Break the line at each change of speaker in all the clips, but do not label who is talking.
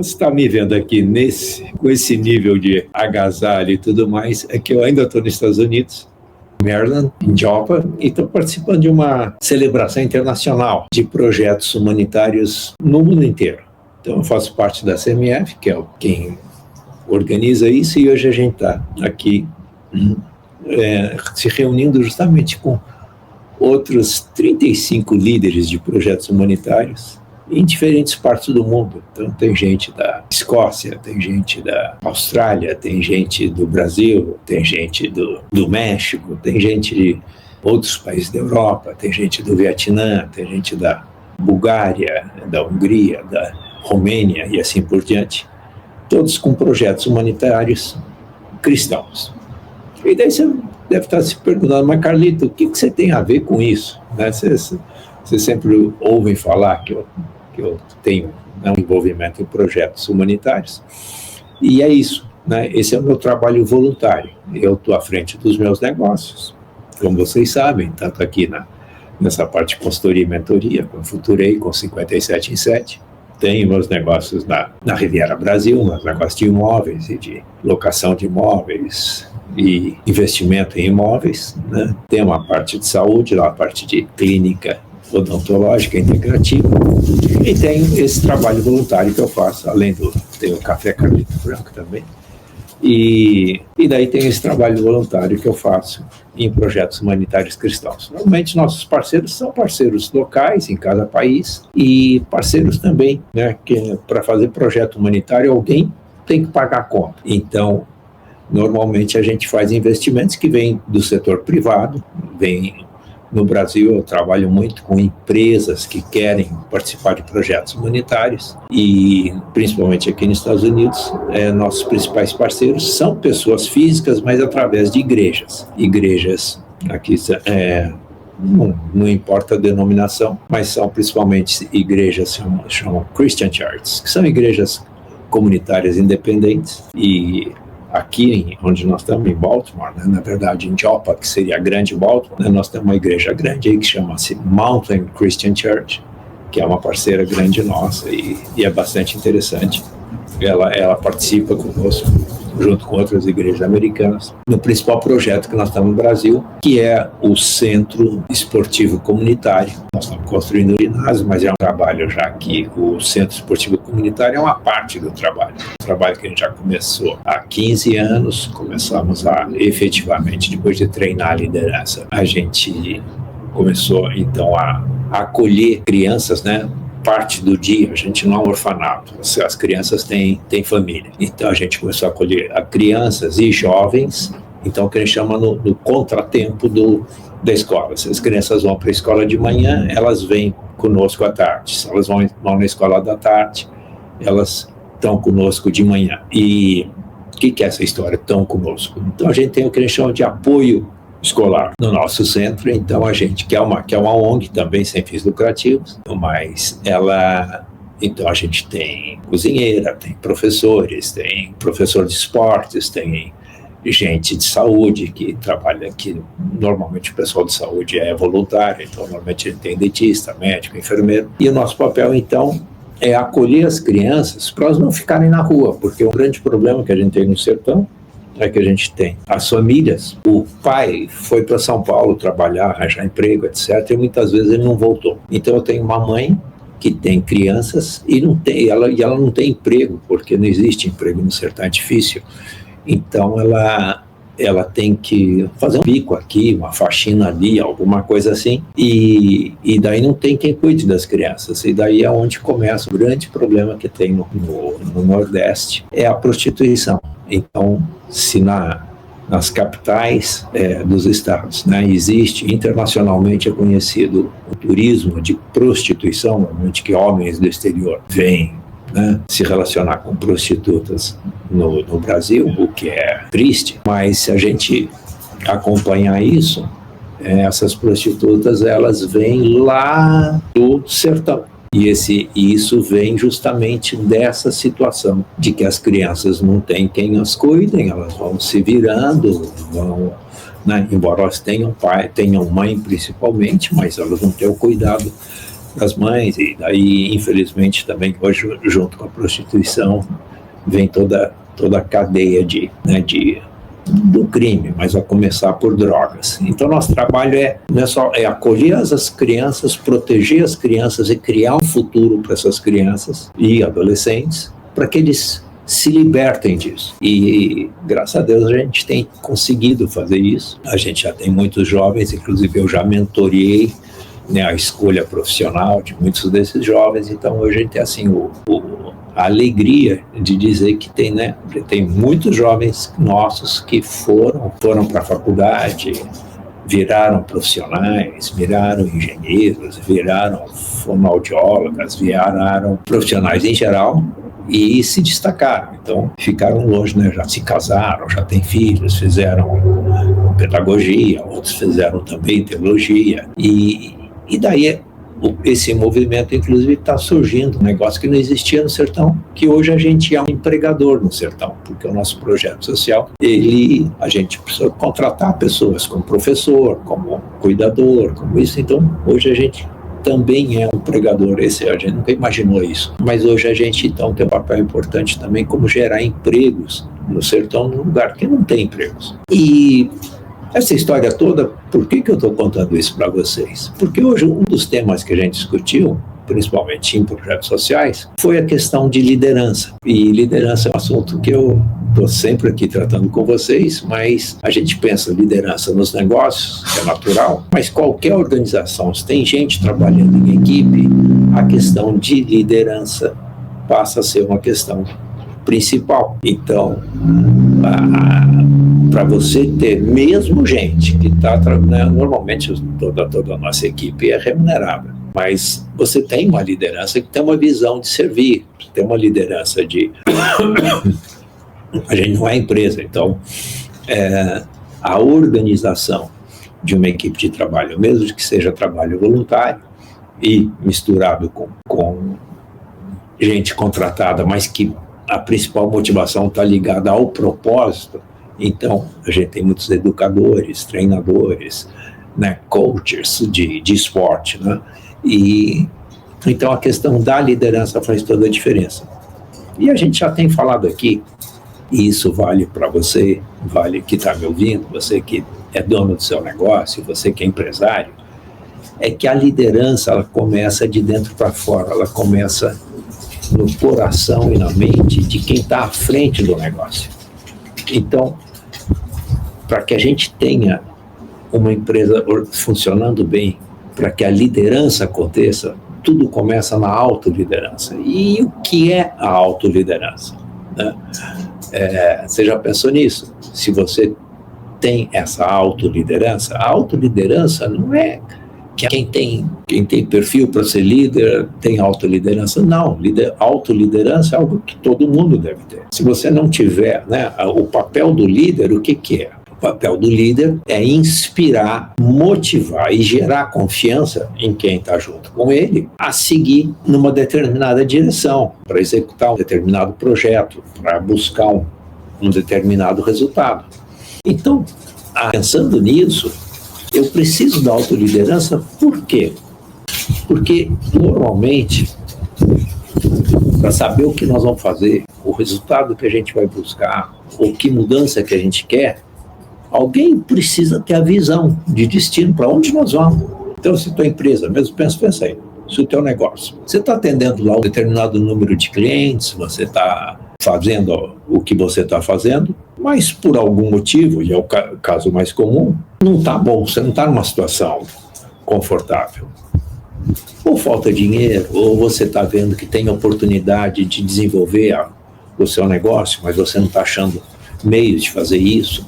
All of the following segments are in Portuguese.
você está me vendo aqui com esse nível de agasalho e tudo mais, é que eu ainda estou nos Estados Unidos, Maryland, em Joppa, e estou participando de uma celebração internacional de projetos humanitários no mundo inteiro. Então eu faço parte da CMF, que é quem organiza isso, e hoje a gente está aqui se reunindo justamente com outros 35 líderes de projetos humanitários em diferentes partes do mundo. Então tem gente da Escócia, tem gente da Austrália, tem gente do Brasil, tem gente do México, tem gente de outros países da Europa, tem gente do Vietnã, tem gente da Bulgária, da Hungria, da Romênia e assim por diante. Todos com projetos humanitários cristãos. E daí você deve estar se perguntando, mas Carlito, o que você tem a ver com isso? Né? Você sempre ouve falar que eu tenho um envolvimento em projetos humanitários, e é isso, né? Esse é o meu trabalho voluntário. Eu estou à frente dos meus negócios, como vocês sabem, tanto aqui nessa parte de consultoria e mentoria, com Futurei, com 57 em 7. Tenho meus negócios na Riviera Brasil, meus negócios de imóveis e de locação de imóveis e investimento em imóveis, né? Tem uma parte de saúde, uma parte de clínica odontológica integrativa, e tem esse trabalho voluntário que eu faço, além tem o Café Carlito Franco também, e daí tem esse trabalho voluntário que eu faço em projetos humanitários cristãos. Normalmente nossos parceiros são parceiros locais em cada país, e parceiros também, né, que para fazer projeto humanitário alguém tem que pagar a conta. Então, normalmente a gente faz investimentos que vêm do setor privado. No Brasil eu trabalho muito com empresas que querem participar de projetos humanitários, e principalmente aqui nos Estados Unidos, nossos principais parceiros são pessoas físicas, mas através de igrejas. Igrejas aqui, não importa a denominação, mas são principalmente igrejas chamam Christian Churches, que são igrejas comunitárias independentes. E aqui, onde nós estamos, em Baltimore, né, na verdade em Joppa, que seria a grande Baltimore, né, nós temos uma igreja grande aí que chama-se Mountain Christian Church, que é uma parceira grande nossa, e é bastante interessante. Ela participa conosco, junto com outras igrejas americanas, no principal projeto que nós estamos no Brasil, que é o Centro Esportivo Comunitário. Nós estamos construindo o ginásio, mas é um trabalho já que o Centro Esportivo Comunitário é uma parte do trabalho. Um trabalho que a gente já começou há 15 anos, começamos efetivamente, depois de treinar a liderança, a gente começou então a acolher crianças, né? Parte do dia, a gente não é um orfanato, as crianças têm família, então a gente começou a acolher crianças e jovens, então o que a gente chama no contratempo da escola. Se as crianças vão para a escola de manhã, elas vêm conosco à tarde. Se elas vão na escola da tarde, elas estão conosco de manhã. E o que é essa história? Estão conosco. Então a gente tem o que a gente chama de apoio escolar no nosso centro. Então a gente que é uma ONG também sem fins lucrativos, mas então a gente tem cozinheira, tem professores, tem professor de esportes, tem gente de saúde que trabalha aqui. Normalmente o pessoal de saúde é voluntário, então normalmente a gente tem dentista, médico, enfermeiro, e o nosso papel então é acolher as crianças para elas não ficarem na rua, porque o grande problema que a gente tem no sertão é que a gente tem as famílias. O pai foi para São Paulo trabalhar, arranjar emprego, etc., e muitas vezes ele não voltou. Então eu tenho uma mãe que tem crianças e ela não tem emprego, porque não existe emprego no sertão, é difícil. Então ela tem que fazer um bico aqui, uma faxina ali, alguma coisa assim, e daí não tem quem cuide das crianças. E daí é onde começa o grande problema que tem no Nordeste, é a prostituição. Então, se nas capitais dos estados, né, existe, internacionalmente é conhecido o turismo de prostituição, normalmente que homens do exterior vêm, né, se relacionar com prostitutas no Brasil, o que é triste, mas se a gente acompanhar isso, essas prostitutas elas vêm lá do sertão. E isso vem justamente dessa situação de que as crianças não têm quem as cuidem, elas vão se virando, né, embora elas tenham pai, tenham mãe principalmente, mas elas não têm o cuidado das mães, e daí, infelizmente, também hoje, junto com a prostituição, vem toda a cadeia do crime, mas a começar por drogas. Então, nosso trabalho não é só acolher as crianças, proteger as crianças e criar um futuro para essas crianças e adolescentes, para que eles se libertem disso. E, graças a Deus, a gente tem conseguido fazer isso. A gente já tem muitos jovens, inclusive eu já mentoreei, né, a escolha profissional de muitos desses jovens. Então, hoje a gente tem assim, a alegria de dizer que tem muitos jovens nossos que foram para a faculdade, viraram profissionais, viraram engenheiros, viraram fonoaudiólogas, viraram profissionais em geral e se destacaram. Então, ficaram longe, né? Já se casaram, já têm filhos, fizeram pedagogia, outros fizeram também teologia. E daí esse movimento, inclusive, está surgindo, um negócio que não existia no sertão, que hoje a gente é um empregador no sertão, porque o nosso projeto social, a gente precisa contratar pessoas como professor, como cuidador, como isso. Então, hoje a gente também é um empregador. A gente nunca imaginou isso. Mas hoje a gente, então, tem um papel importante também como gerar empregos no sertão, num lugar que não tem empregos. E essa história toda, por que eu estou contando isso para vocês? Porque hoje um dos temas que a gente discutiu, principalmente em projetos sociais, foi a questão de liderança. E liderança é um assunto que eu estou sempre aqui tratando com vocês, mas a gente pensa liderança nos negócios, que é natural, mas qualquer organização, se tem gente trabalhando em equipe, a questão de liderança passa a ser uma questão principal. Então, para você ter mesmo gente que está trabalhando, normalmente toda a nossa equipe é remunerada, mas você tem uma liderança que tem uma visão de servir, tem uma liderança de... A gente não é empresa, então a organização de uma equipe de trabalho, mesmo que seja trabalho voluntário e misturado com gente contratada, mas que a principal motivação está ligada ao propósito. Então, a gente tem muitos educadores, treinadores, né, coaches de esporte, né? E então a questão da liderança faz toda a diferença. E a gente já tem falado aqui, e isso vale para você, vale que está me ouvindo, você que é dono do seu negócio, você que é empresário, é que a liderança, ela começa de dentro para fora, ela começa no coração e na mente de quem está à frente do negócio. Então, para que a gente tenha uma empresa funcionando bem, para que a liderança aconteça, tudo começa na autoliderança. E o que é a autoliderança? Né? Você já pensou nisso? Se você tem essa autoliderança, a autoliderança não é que quem tem perfil para ser líder tem autoliderança. Não, autoliderança é algo que todo mundo deve ter. Se você não tiver, né, o papel do líder, o que é? O papel do líder é inspirar, motivar e gerar confiança em quem está junto com ele a seguir numa determinada direção, para executar um determinado projeto, para buscar um determinado resultado. Então, pensando nisso, eu preciso da autoliderança. Por quê? Porque, normalmente, para saber o que nós vamos fazer, o resultado que a gente vai buscar, ou que mudança que a gente quer, alguém precisa ter a visão de destino para onde nós vamos. Então, se tua empresa, mesmo pensa aí, se o teu negócio, você está atendendo lá um determinado número de clientes, você está fazendo o que você está fazendo, mas por algum motivo, e é o caso mais comum, não está bom, você não está numa situação confortável. Ou falta dinheiro, ou você está vendo que tem oportunidade de desenvolver o seu negócio, mas você não está achando meios de fazer isso.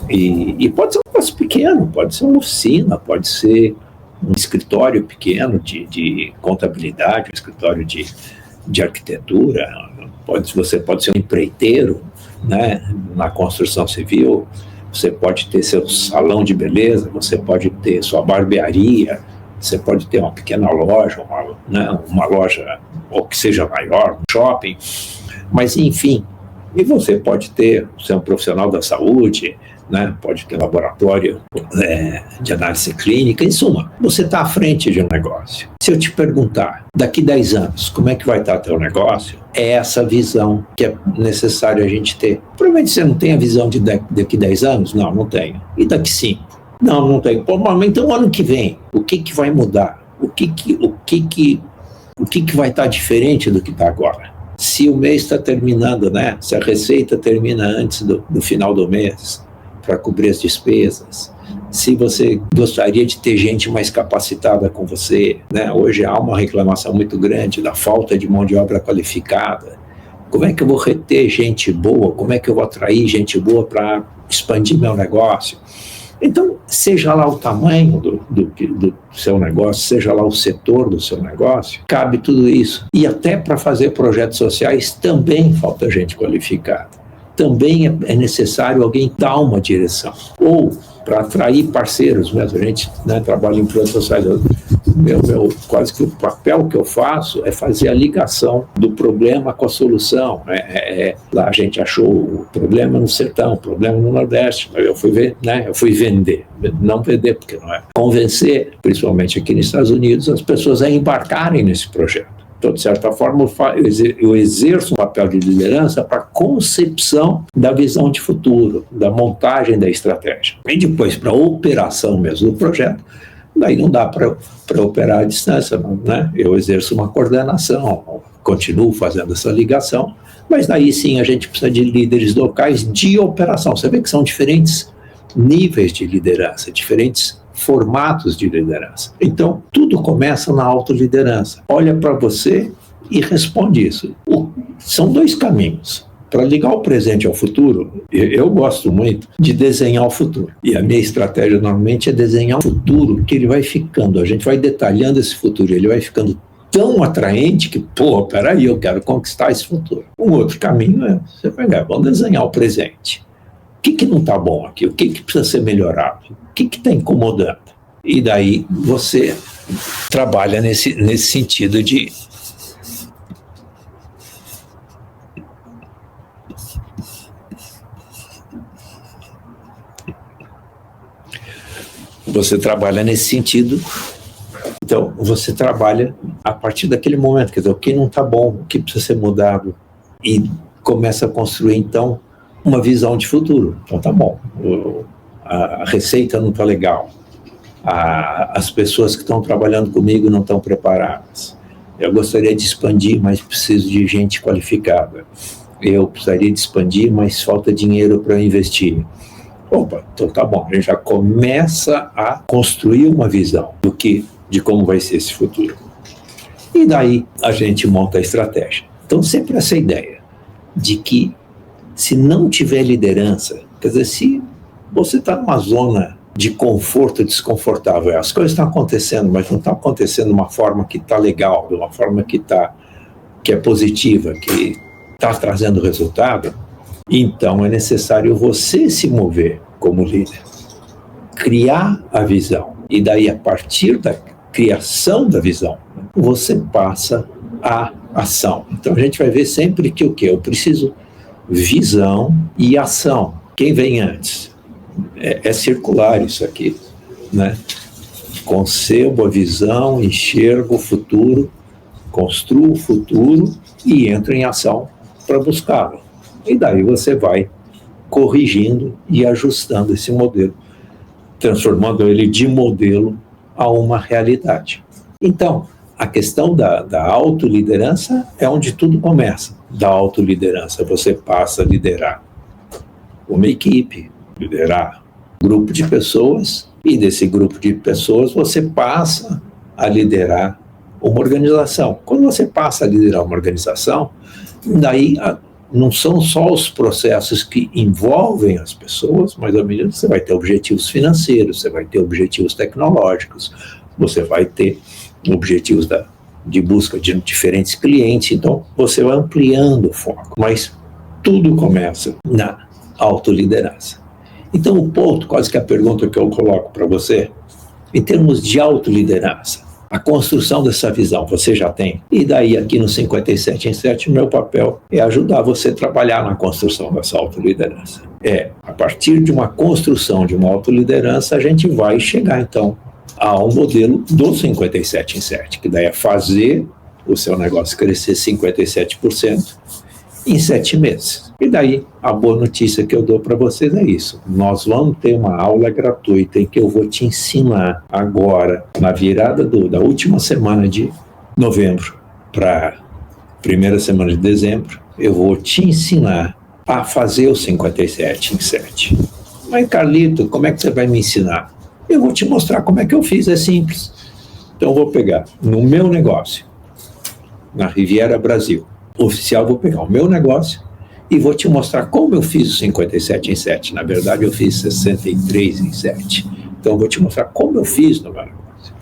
E pode ser um negócio pequeno, pode ser uma oficina, pode ser um escritório pequeno de contabilidade, um escritório de arquitetura, você pode ser um empreiteiro, né, na construção civil, você pode ter seu salão de beleza, você pode ter sua barbearia, você pode ter uma pequena loja, uma loja, ou que seja maior, um shopping, mas enfim, E você pode ter, você é um profissional da saúde, né? Pode ter laboratório de análise clínica, em suma, você está à frente de um negócio. Se eu te perguntar, daqui 10 anos, como é que vai estar teu negócio? É essa visão que é necessário a gente ter. Provavelmente você não tem a visão de daqui 10 anos? Não, não tenho. E daqui 5? Não, não tenho. Pô, mas então ano que vem, o que vai mudar? O que vai estar diferente do que está agora? Se o mês está terminando, né? Se a receita termina antes do final do mês, para cobrir as despesas, se você gostaria de ter gente mais capacitada com você, né? Hoje há uma reclamação muito grande da falta de mão de obra qualificada. Como é que eu vou reter gente boa? Como é que eu vou atrair gente boa para expandir meu negócio? Então, seja lá o tamanho do seu negócio, seja lá o setor do seu negócio, cabe tudo isso. E até para fazer projetos sociais também falta gente qualificada. Também é necessário alguém dar uma direção. Ou para atrair parceiros mesmo. A gente, né, trabalha em projetos sociais. Quase que o papel que eu faço é fazer a ligação do problema com a solução. Lá a gente achou o problema no sertão, o problema no Nordeste. Eu fui ver, né? Eu fui vender. Não vender, porque não é. Convencer, principalmente aqui nos Estados Unidos, as pessoas a embarcarem nesse projeto. Então, de certa forma, eu exerço um papel de liderança para a concepção da visão de futuro, da montagem da estratégia. E depois, para a operação mesmo do projeto, daí não dá para operar à distância, né? Eu exerço uma coordenação, continuo fazendo essa ligação, mas daí sim a gente precisa de líderes locais de operação. Você vê que são diferentes níveis de liderança, diferentes formatos de liderança. Então, tudo começa na autoliderança. Olha para você e responde isso. São 2 caminhos. Para ligar o presente ao futuro, eu gosto muito de desenhar o futuro. E a minha estratégia normalmente é desenhar o futuro, que ele vai ficando, a gente vai detalhando esse futuro, ele vai ficando tão atraente que, peraí, eu quero conquistar esse futuro. Um outro caminho é você pegar, vamos desenhar o presente. O que não está bom aqui? O que precisa ser melhorado? O que está incomodando? E daí você trabalha nesse sentido de então você trabalha a partir daquele momento, quer dizer, o que não está bom, o que precisa ser mudado, e começa a construir então uma visão de futuro. Então tá bom, a receita não está legal, as pessoas que estão trabalhando comigo não estão preparadas, eu gostaria de expandir, mas preciso de gente qualificada, eu precisaria de expandir, mas falta dinheiro para investir. Então tá bom, a gente já começa a construir uma visão de como vai ser esse futuro. E daí a gente monta a estratégia. Então sempre essa ideia de que se não tiver liderança, quer dizer, se você está numa zona de conforto desconfortável, as coisas estão acontecendo, mas não estão acontecendo de uma forma que está legal, de uma forma que é positiva, que está trazendo resultado, então é necessário você se mover como líder, criar a visão, e daí a partir da criação da visão, você passa à ação. Então a gente vai ver sempre que o quê? Eu preciso visão e ação. Quem vem antes? É circular isso aqui, né? Concebo a visão, enxergo o futuro, construo o futuro e entro em ação para buscá-lo. E daí você vai corrigindo e ajustando esse modelo, transformando ele de modelo a uma realidade. Então, a questão da autoliderança é onde tudo começa. Da autoliderança, você passa a liderar uma equipe, liderar um grupo de pessoas, e desse grupo de pessoas você passa a liderar uma organização. Quando você passa a liderar uma organização, daí não são só os processos que envolvem as pessoas, mas à medida que você vai ter objetivos financeiros, você vai ter objetivos tecnológicos, você vai ter objetivos de busca de diferentes clientes, então você vai ampliando o foco, mas tudo começa na autoliderança. Então o ponto, quase que a pergunta que eu coloco para você, em termos de autoliderança, a construção dessa visão, você já tem. E daí, aqui no 57 em 7, meu papel é ajudar você a trabalhar na construção dessa autoliderança. A partir de uma construção de uma autoliderança, a gente vai chegar, então, ao modelo do 57 em 7, que daí é fazer o seu negócio crescer 57% em 7 meses. E daí, a boa notícia que eu dou para vocês é isso. Nós vamos ter uma aula gratuita em que eu vou te ensinar agora, na virada da última semana de novembro para a primeira semana de dezembro, eu vou te ensinar a fazer o 57 em 7. Mas, Carlito, como é que você vai me ensinar? Eu vou te mostrar como é que eu fiz, é simples. Então, eu vou pegar no meu negócio, na Riviera Brasil, oficial, vou pegar o meu negócio e vou te mostrar como eu fiz o 57 em 7. Na verdade, eu fiz 63 em 7. Então, eu vou te mostrar como eu fiz no meu negócio.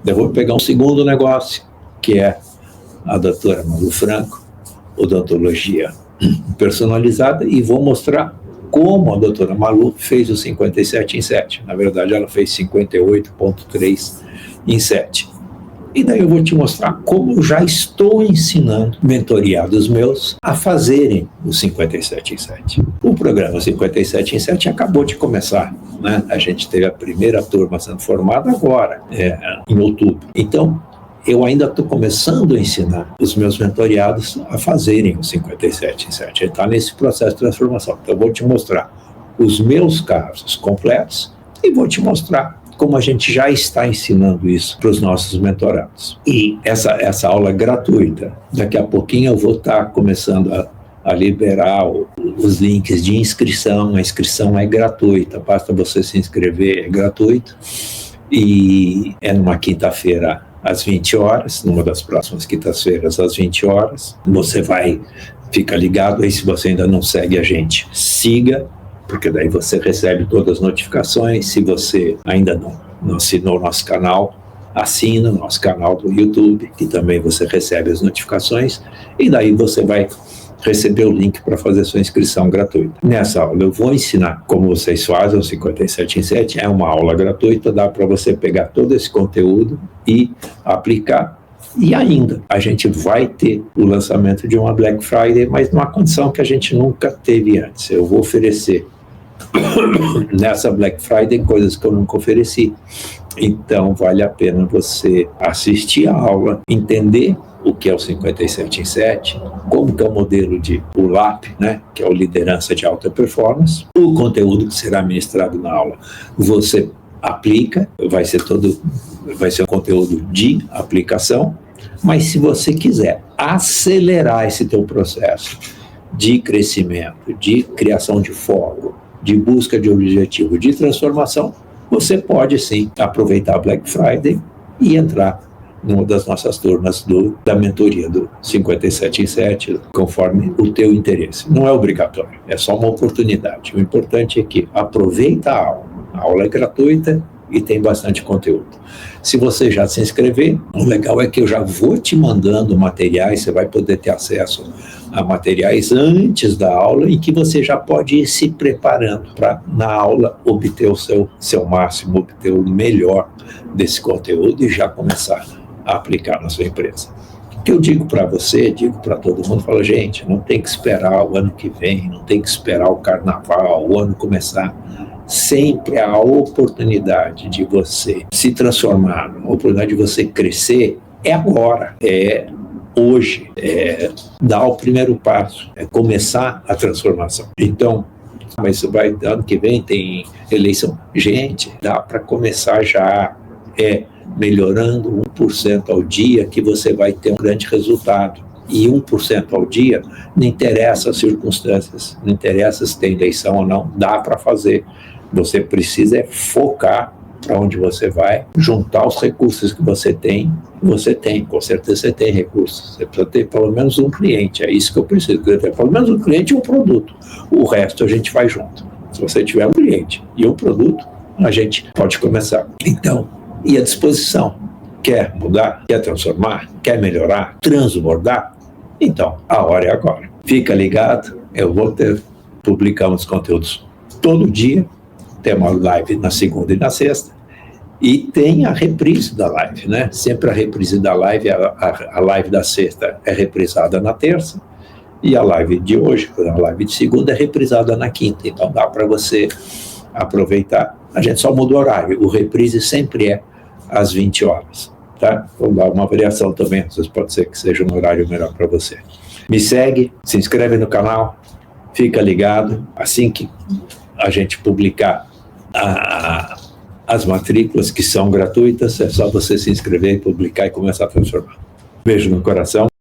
Eu vou pegar um segundo negócio, que é a doutora Malu Franco, odontologia personalizada, e vou mostrar como a doutora Malu fez o 57 em 7. Na verdade, ela fez 58,3 em 7. E daí eu vou te mostrar como eu já estou ensinando mentoriados meus a fazerem o 57 em 7. O programa 57 em 7 acabou de começar, né? A gente teve a primeira turma sendo formada agora, em outubro. Então, eu ainda estou começando a ensinar os meus mentoriados a fazerem o 57 em 7. Ele está nesse processo de transformação. Então, eu vou te mostrar os meus casos completos e vou te mostrar como a gente já está ensinando isso para os nossos mentorados. E essa aula gratuita, daqui a pouquinho eu vou estar começando a liberar os links de inscrição. A inscrição é gratuita, basta você se inscrever, é gratuito. E é numa quinta-feira às 20 horas, numa das próximas quintas-feiras às 20 horas. Você fica ligado aí, se você ainda não segue a gente, siga, porque daí você recebe todas as notificações. Se você ainda não assinou o nosso canal, assina o nosso canal do YouTube, que também você recebe as notificações, e daí você vai receber o link para fazer sua inscrição gratuita. Nessa aula eu vou ensinar como vocês fazem o 57 em 7, é uma aula gratuita, dá para você pegar todo esse conteúdo e aplicar. E ainda, a gente vai ter o lançamento de uma Black Friday, mas numa condição que a gente nunca teve antes. Eu vou oferecer nessa Black Friday coisas que eu nunca ofereci. Então, vale a pena você assistir a aula, entender o que é o 57 em 7, como que é o modelo de ULAP, né, que é o Liderança de Alta Performance. O conteúdo que será ministrado na aula, você aplica, vai ser um conteúdo de aplicação, mas se você quiser acelerar esse teu processo de crescimento, de criação de foco, de busca de objetivo, de transformação, você pode sim aproveitar a Black Friday e entrar numa das nossas turmas da mentoria do 57 em 7, conforme o teu interesse. Não é obrigatório, é só uma oportunidade. O importante é que aproveita a aula. A aula é gratuita e tem bastante conteúdo. Se você já se inscrever, o legal é que eu já vou te mandando materiais, você vai poder ter acesso a materiais antes da aula, e que você já pode ir se preparando para, na aula, obter o seu máximo, obter o melhor desse conteúdo e já começar a aplicar na sua empresa. O que eu digo para você, digo para todo mundo, falo, gente, não tem que esperar o ano que vem, não tem que esperar o carnaval, o ano começar. Sempre há a oportunidade de você se transformar, a oportunidade de você crescer, é agora, é hoje, é dar o primeiro passo, é começar a transformação. Então, mas ano que vem tem eleição. Gente, dá para começar já, melhorando 1% ao dia, que você vai ter um grande resultado. E 1% ao dia, não interessa as circunstâncias, não interessa se tem eleição ou não, dá para fazer. Você precisa focar para onde você vai, juntar os recursos que você tem, com certeza você tem recursos, você precisa ter pelo menos um cliente, é isso que eu preciso, ter pelo menos um cliente e um produto, o resto a gente vai junto. Se você tiver um cliente e um produto, a gente pode começar. Então, e a disposição, quer mudar, quer transformar, quer melhorar, transbordar? Então, a hora é agora. Fica ligado, eu vou publicar uns conteúdos todo dia, tem uma live na segunda e na sexta, E tem a reprise da live, né? Sempre a reprise da live, a live da sexta é reprisada na terça, e a live de hoje, a live de segunda, é reprisada na quinta. Então dá para você aproveitar. A gente só muda o horário. O reprise sempre é às 20 horas. Tá? Vou dar uma variação também. Às vezes pode ser que seja um horário melhor para você. Me segue, se inscreve no canal, fica ligado. Assim que a gente publicar as matrículas, que são gratuitas, é só você se inscrever, publicar e começar a transformar. Beijo no coração.